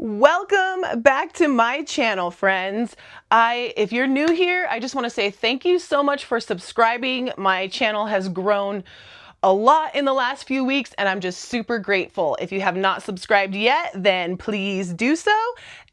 Welcome back to my channel, friends. If you're new here, I just want to say thank you so much for subscribing. My channel has grown a lot in the last few weeks and I'm just super grateful. If you have not subscribed yet, then please do so.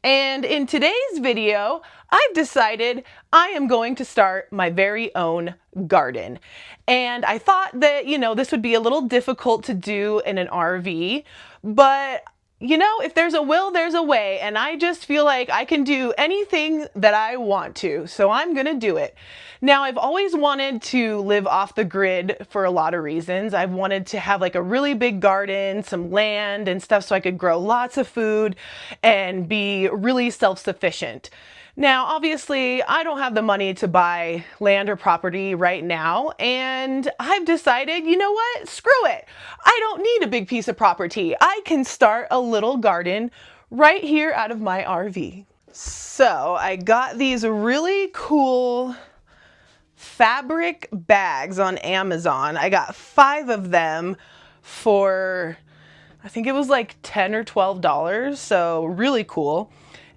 And in today's video, I've decided I am going to start my very own garden. And I thought that, this would be a little difficult to do in an RV, but if there's a will, there's a way, and I just feel like I can do anything that I want to, so I'm gonna do it. Now, I've always wanted to live off the grid for a lot of reasons. I've wanted to have like a really big garden, some land and stuff so I could grow lots of food and be really self-sufficient. Now, obviously, I don't have the money to buy land or property right now, and I've decided, you know what? Screw it. I don't need a big piece of property. I can start a little garden right here out of my RV. So I got these really cool fabric bags on Amazon. I got 5 of them for, I think it was like $10 or $12, so really cool.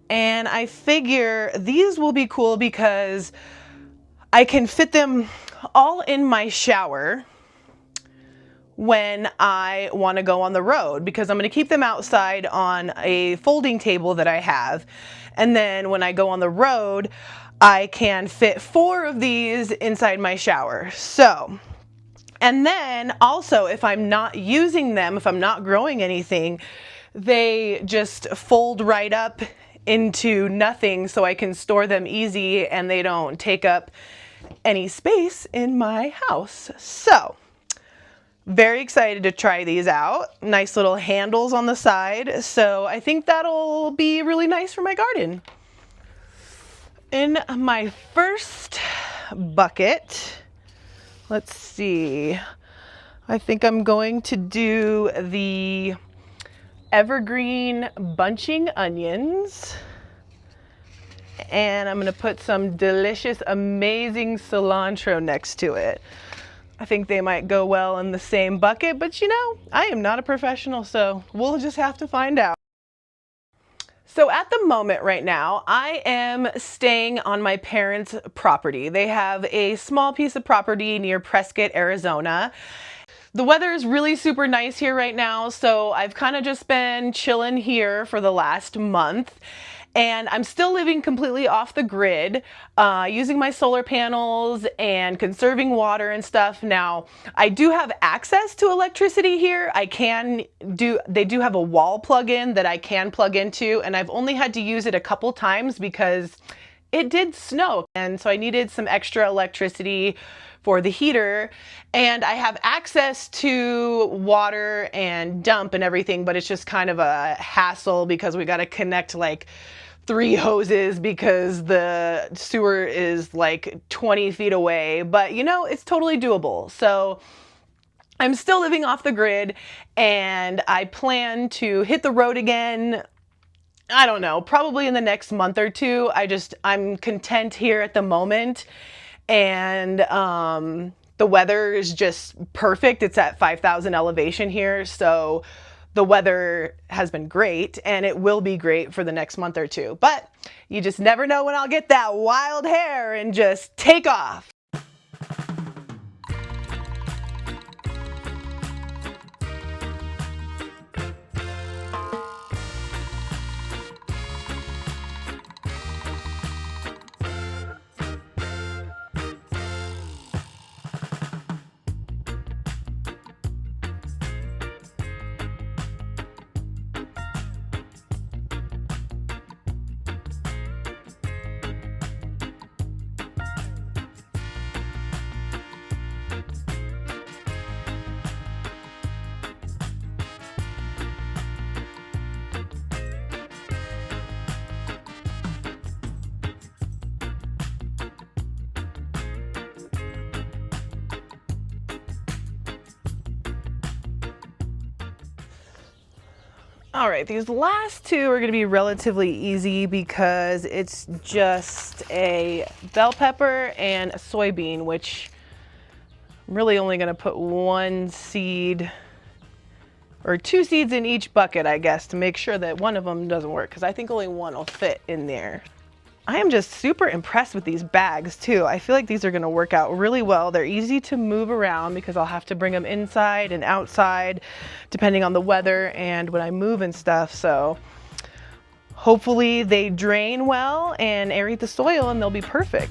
And I figure these will be cool because I can fit them all in my shower when I want to go on the road, because I'm going to keep them outside on a folding table that I have. And then when I go on the road, I can fit 4 of these inside my shower. So, and then also if I'm not using them, if I'm not growing anything, they just fold right up into nothing, so I can store them easy and they don't take up any space in my house. So very excited to try these out. Nice little handles on the side, so I think that'll be really nice for my garden. In my first bucket, let's see, I think I'm going to do the evergreen bunching onions, and I'm going to put some delicious, amazing cilantro next to it. I think they might go well in the same bucket, but I am not a professional, so we'll just have to find out. So at the moment right now, I am staying on my parents' property. They have a small piece of property near Prescott, Arizona. The weather is really super nice here right now, so I've kind of just been chilling here for the last month. And I'm still living completely off the grid, using my solar panels and conserving water and stuff. Now, I do have access to electricity here. They do have a wall plug-in that I can plug into, and I've only had to use it a couple times because it did snow, and so I needed some extra electricity for the heater, and I have access to water and dump and everything, but it's just kind of a hassle because we got to connect like 3 hoses because the sewer is like 20 feet away, but it's totally doable. So I'm still living off the grid, and I plan to hit the road again, I don't know, probably in the next month or 2. I'm content here at the moment, and the weather is just perfect. It's at 5,000 elevation here, so the weather has been great, and it will be great for the next month or 2. But you just never know when I'll get that wild hair and just take off. All right, these last 2 are going to be relatively easy because it's just a bell pepper and a soybean, which I'm really only going to put 1 seed or 2 seeds in each bucket, I guess, to make sure that one of them doesn't work, because I think only one will fit in there. I am just super impressed with these bags too. I feel like these are going to work out really well. They're easy to move around because I'll have to bring them inside and outside depending on the weather and when I move and stuff. So hopefully they drain well and aerate the soil and they'll be perfect.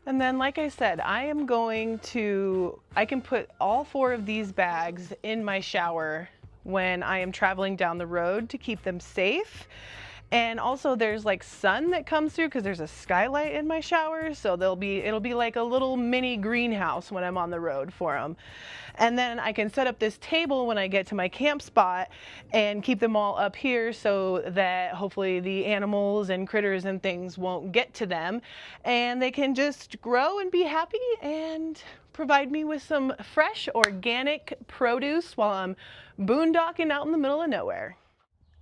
And then, like I said, I can put all 4 of these bags in my shower when I am traveling down the road to keep them safe. And also there's like sun that comes through because there's a skylight in my shower, so it'll be like a little mini greenhouse when I'm on the road for them. And then I can set up this table when I get to my camp spot and keep them all up here so that hopefully the animals and critters and things won't get to them, and they can just grow and be happy and provide me with some fresh organic produce while I'm boondocking out in the middle of nowhere.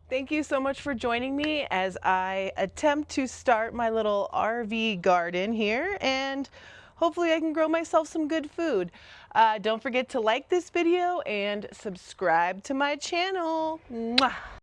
Thank you so much for joining me as I attempt to start my little RV garden here, and hopefully I can grow myself some good food. Don't forget to like this video and subscribe to my channel. Mwah!